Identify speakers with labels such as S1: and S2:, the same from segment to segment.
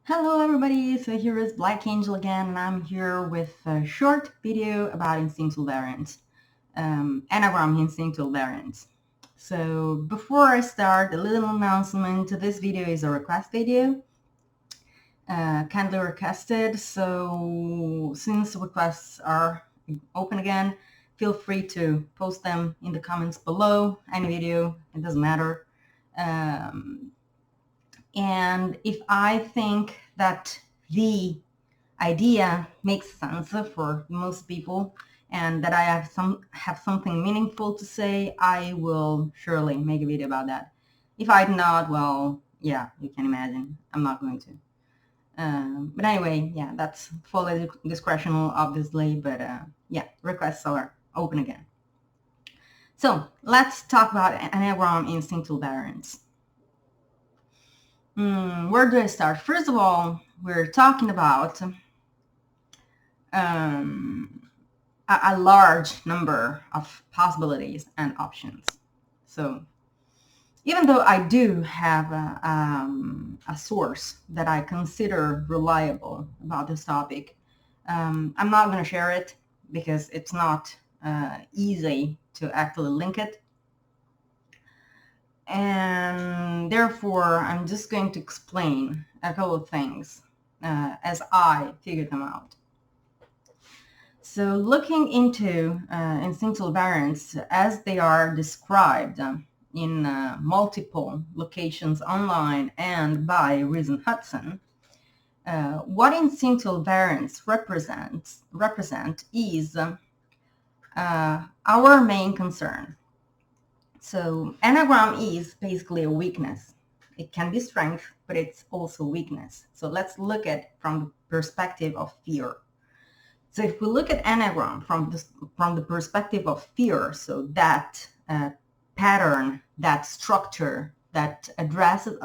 S1: Hello everybody, so here is Black Angel again, and I'm here with a short video about instinctual variants, Enneagram instinctual variants. So before I start, a little announcement. This video is a request video, kindly requested, so since requests are open again, feel free to post them in the comments below, any video, it doesn't matter. And if I think that the idea makes sense for most people and that I have something meaningful to say, I will surely make a video about that. If I do not, well, yeah, you can imagine I'm not going to. But anyway, yeah, that's fully discretional, obviously, but yeah, requests are open again. So let's talk about Enneagram instinctual variants. Where do I start? First of all, we're talking about a large number of possibilities and options. So even though I do have a source that I consider reliable about this topic, I'm not going to share it because it's not easy to actually link it. And therefore, I'm just going to explain a couple of things as I figure them out. So looking into instinctual variants as they are described in multiple locations online and by Reason Hudson, what instinctual variants represent is our main concern. So Enneagram is basically a weakness. It can be strength, but it's also weakness. So let's look at from the perspective of fear. So if we look at Enneagram from the perspective of fear, so that pattern, that structure that addresses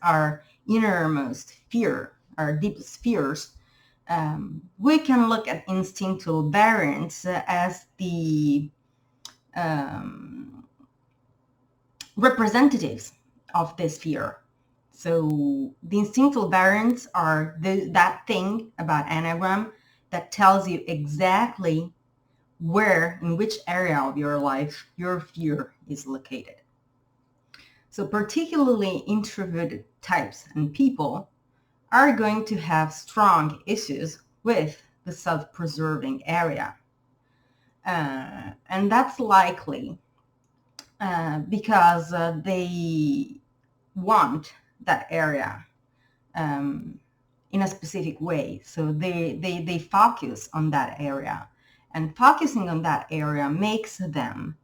S1: our innermost fear, our deepest fears, we can look at instinctual variants as the representatives of this fear. So the instinctual variants are that thing about Enneagram that tells you exactly where, in which area of your life, your fear is located. So particularly introverted types and people are going to have strong issues with the self-preserving area. And that's likely because they want that area in a specific way. So they focus on that area. And focusing on that area makes them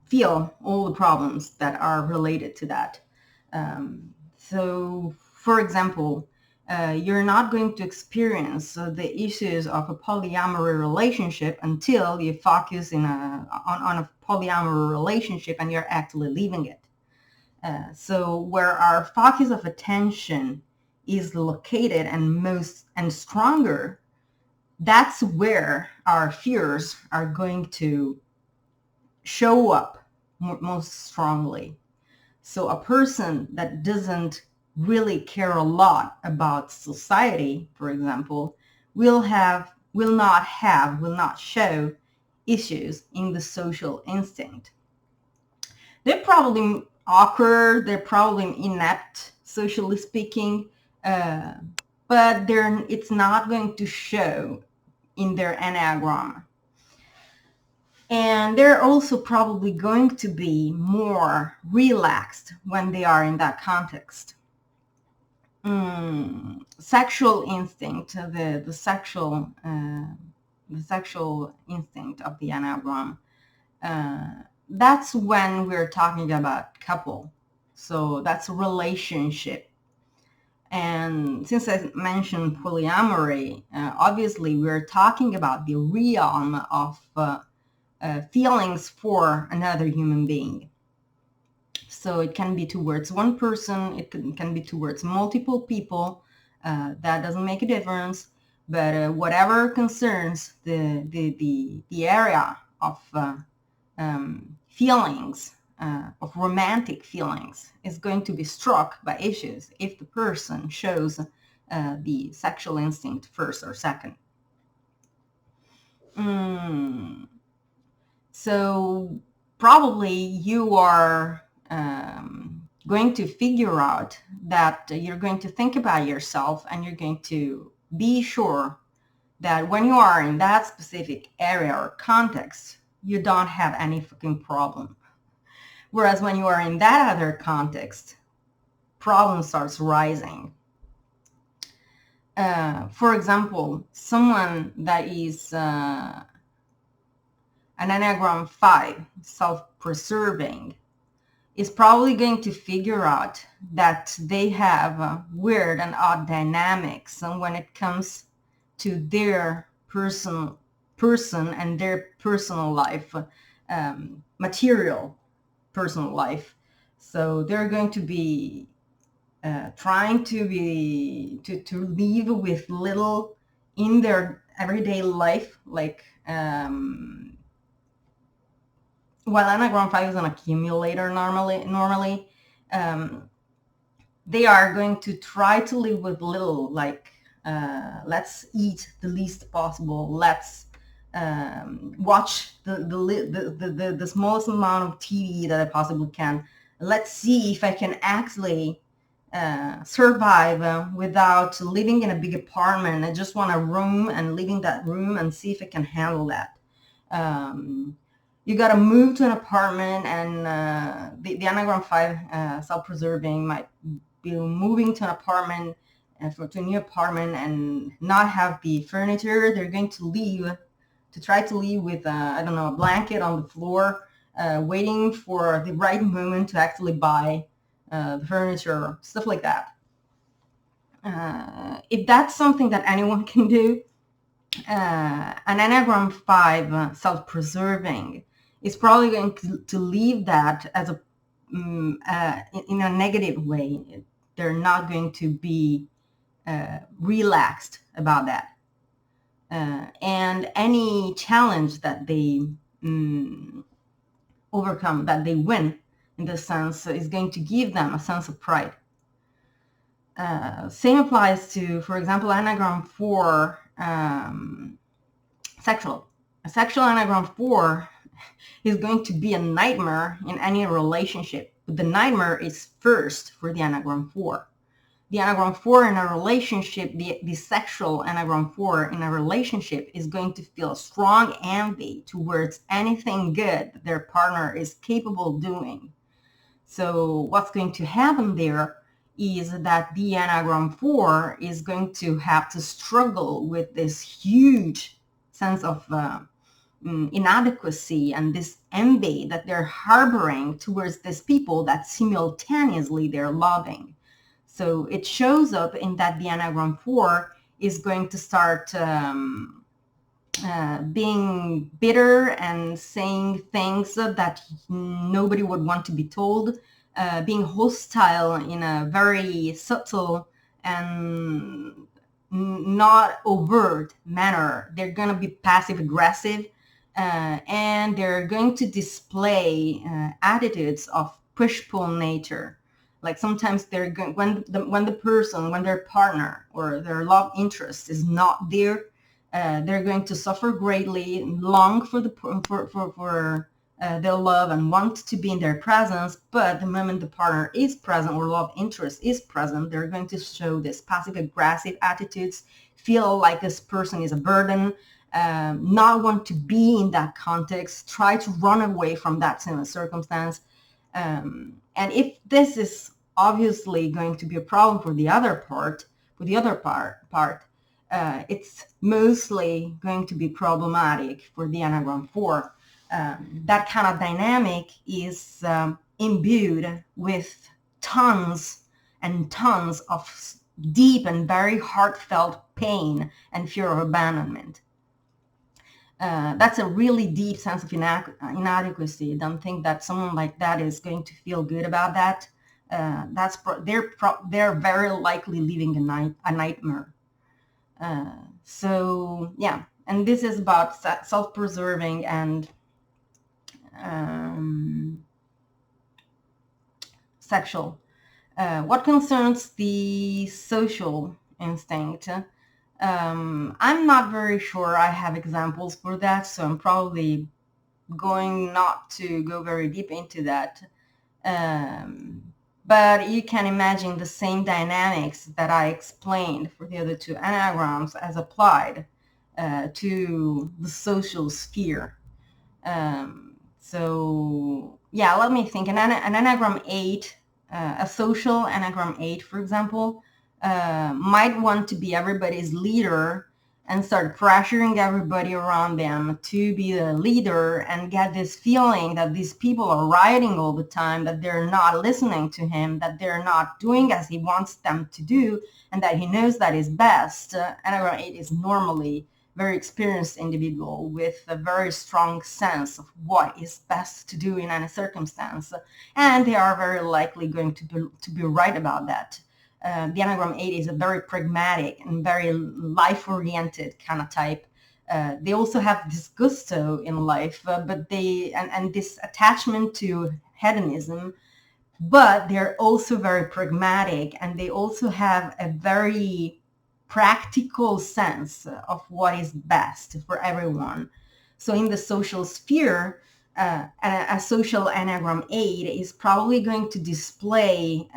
S1: feel all the problems that are related to that. So, for example, you're not going to experience the issues of a polyamory relationship until you focus on a polyamory relationship and you're actually living it. So where our focus of attention is located and stronger, that's where our fears are going to show up most strongly. So a person that doesn't really care a lot about society, for example, will not show issues in the social instinct. They're probably awkward, they're probably inept, socially speaking, but it's not going to show in their Enneagram. And they're also probably going to be more relaxed when they are in that context. Sexual instinct, the sexual instinct of the Enneagram, that's when we're talking about couple. So that's a relationship. And since I mentioned polyamory, obviously we're talking about the realm of feelings for another human being. So it can be towards one person, it can be towards multiple people. That doesn't make a difference. But whatever concerns the area of feelings of romantic feelings is going to be struck by issues if the person shows the sexual instinct first or second. So probably you are going to figure out that you're going to think about yourself, and you're going to be sure that when you are in that specific area or context, you don't have any fucking problem. Whereas when you are in that other context, problem starts rising. For example, someone that is an Enneagram 5, self-preserving, is probably going to figure out that they have weird and odd dynamics when it comes to their person and their personal life, material personal life. So they're going to be trying to live with little in their everyday life, like while Enneagram 5 is an accumulator normally, they are going to try to live with little, like let's eat the least possible, let's watch the smallest amount of TV that I possibly can. Let's see if I can actually survive without living in a big apartment. I just want a room and live in that room and see if I can handle that. You got to move to an apartment, and the Enneagram 5 self-preserving might be moving to an apartment, to a new apartment, and not have the furniture. They're going to try to leave with, I don't know, a blanket on the floor, waiting for the right moment to actually buy the furniture, stuff like that. If that's something that anyone can do, an Enneagram 5 self-preserving is probably going to leave that as in a negative way. They're not going to be relaxed about that. And any challenge that they overcome, that they win, in this sense, is going to give them a sense of pride. Same applies to, for example, Enneagram 4 sexual. A sexual Enneagram 4 is going to be a nightmare in any relationship. But the nightmare is first for the Enneagram 4. The Enneagram 4 in a relationship, the sexual Enneagram 4 in a relationship is going to feel strong envy towards anything good that their partner is capable of doing. So what's going to happen there is that the Enneagram 4 is going to have to struggle with this huge sense of inadequacy and this envy that they're harboring towards these people that simultaneously they're loving. So it shows up in that the Enneagram 4 is going to start being bitter and saying things that nobody would want to be told, being hostile in a very subtle and not overt manner. They're going to be passive aggressive, and they're going to display attitudes of push-pull nature. Like sometimes they're going, when their partner or their love interest is not there, they're going to suffer greatly, long for their love and want to be in their presence. But the moment the partner is present or love interest is present, they're going to show this passive aggressive attitudes, feel like this person is a burden, not want to be in that context, try to run away from that circumstance. And if this is obviously going to be a problem for the other part, it's mostly going to be problematic for the Enneagram 4. That kind of dynamic is imbued with tons and tons of deep and very heartfelt pain and fear of abandonment. That's a really deep sense of inadequacy. I don't think that someone like that is going to feel good about that. They're very likely living a nightmare. So yeah, and this is about self-preserving and sexual. What concerns the social instinct, I'm not very sure I have examples for that, so I'm probably going not to go very deep into that. But you can imagine the same dynamics that I explained for the other two enneagrams as applied to the social sphere. So yeah, let me think. An Enneagram 8, a social Enneagram 8, for example, might want to be everybody's leader and start pressuring everybody around them to be the leader and get this feeling that these people are rioting all the time, that they're not listening to him, that they're not doing as he wants them to do, and that he knows that is best. Enneagram 8 is normally very experienced individual with a very strong sense of what is best to do in any circumstance. And they are very likely going to be right about that. The Enneagram 8 is a very pragmatic and very life-oriented kind of type. They also have this gusto in life, but and this attachment to hedonism, but they're also very pragmatic, and they also have a very practical sense of what is best for everyone. So in the social sphere, a social Enneagram 8 is probably going to display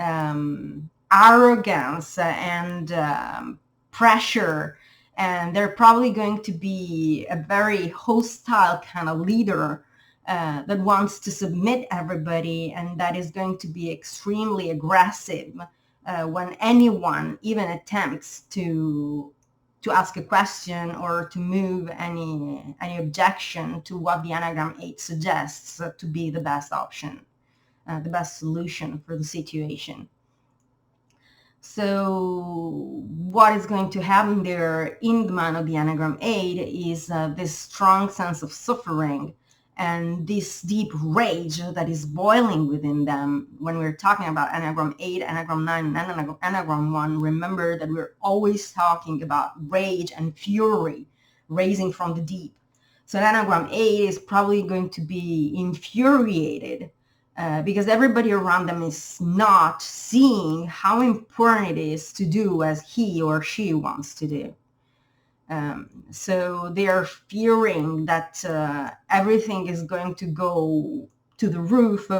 S1: arrogance and pressure, and they're probably going to be a very hostile kind of leader that wants to submit everybody, and that is going to be extremely aggressive when anyone even attempts to ask a question or to move any objection to what the Enneagram 8 suggests to be the best option, the best solution for the situation. So what is going to happen there in the man of the Enneagram 8 is this strong sense of suffering and this deep rage that is boiling within them. When we're talking about Enneagram 8, Enneagram 9, and Enneagram 1, remember that we're always talking about rage and fury rising from the deep. So Enneagram 8 is probably going to be infuriated because everybody around them is not seeing how important it is to do as he or she wants to do. So they are fearing that everything is going to go to the roof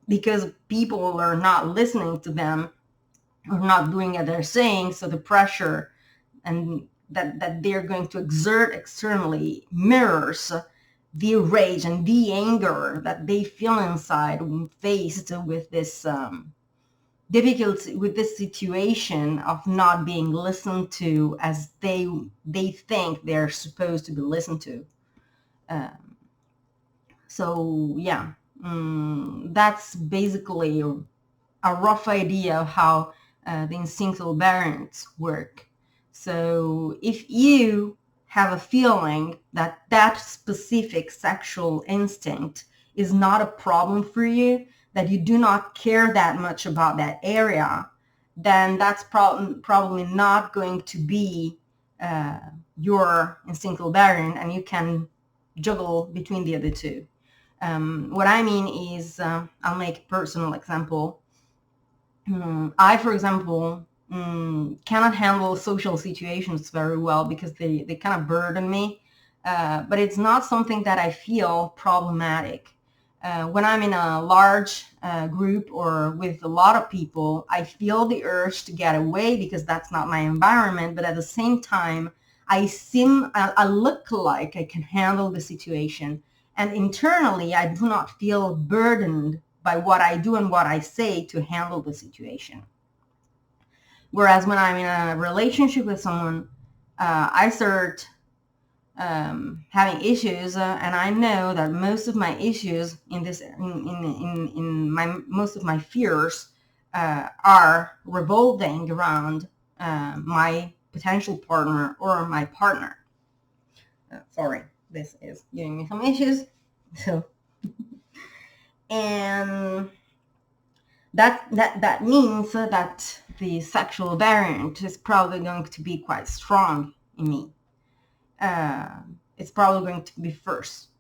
S1: because people are not listening to them or not doing as they're saying. So the pressure and that they're going to exert externally mirrors the rage and the anger that they feel inside when faced with this difficulty, with this situation of not being listened to as they think they're supposed to be listened to. So yeah, that's basically a rough idea of how the instinctual variants work. So if you have a feeling that that specific sexual instinct is not a problem for you, that you do not care that much about that area, then that's probably not going to be your instinctual variant, and you can juggle between the other two. What I mean is, I'll make a personal example. I, for example, cannot handle social situations very well because they kind of burden me. But it's not something that I feel problematic. When I'm in a large group or with a lot of people, I feel the urge to get away because that's not my environment. But at the same time, I look like I can handle the situation. And internally, I do not feel burdened by what I do and what I say to handle the situation. Whereas when I'm in a relationship with someone, I start having issues, and I know that most of my issues in most of my fears are revolving around my potential partner or my partner. Sorry, this is giving me some issues. So, and that means that the sexual variant is probably going to be quite strong in me. It's probably going to be first.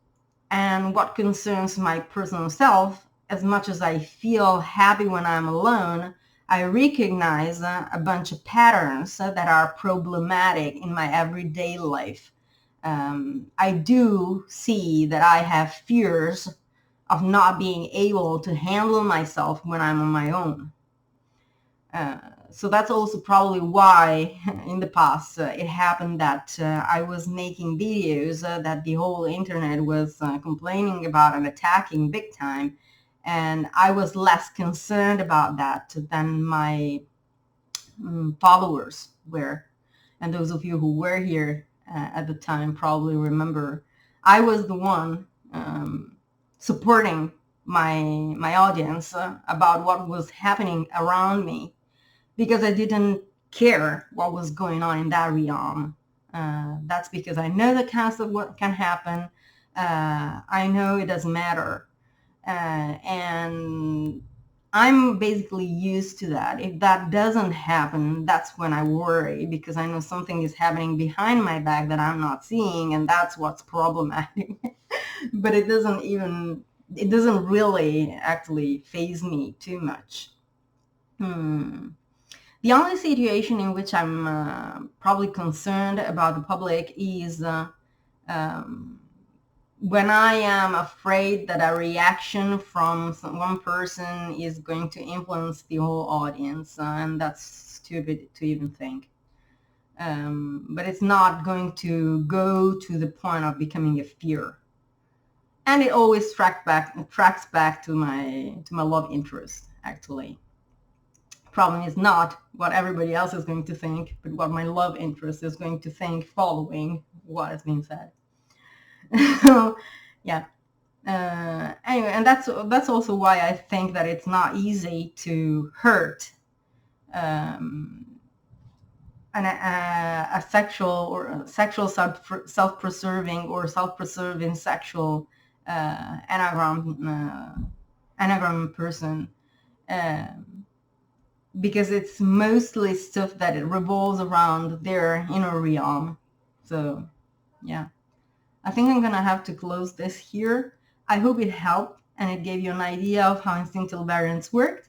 S1: And what concerns my personal self as much as I feel happy when I'm alone, I recognize a bunch of patterns that are problematic in my everyday life. I do see that I have fears of not being able to handle myself when I'm on my own. So that's also probably why in the past it happened that I was making videos that the whole internet was complaining about and attacking big time. And I was less concerned about that than my followers were. And those of you who were here at the time probably remember I was the one supporting my audience about what was happening around me, because I didn't care what was going on in that realm. That's because I know the cast of what can happen. I know it doesn't matter. And I'm basically used to that. If that doesn't happen, that's when I worry, because I know something is happening behind my back that I'm not seeing, and that's what's problematic. But it doesn't really actually faze me too much. The only situation in which I'm probably concerned about the public is when I am afraid that a reaction from one person is going to influence the whole audience, and that's stupid to even think. But it's not going to go to the point of becoming a fear. And it always tracks back to my love interest, actually. Problem is not what everybody else is going to think, but what my love interest is going to think following what is being said. So, yeah. Anyway, and that's also why I think that it's not easy to hurt a sexual self-preserving or self-preserving sexual Enneagram person, because it's mostly stuff that it revolves around their inner realm. So, yeah. I think I'm gonna have to close this here. I hope it helped and it gave you an idea of how instinctual variance worked.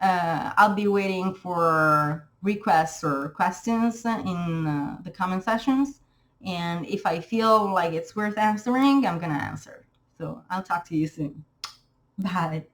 S1: I'll be waiting for requests or questions in the comment sections. And if I feel like it's worth answering, I'm gonna answer. So I'll talk to you soon. Bye.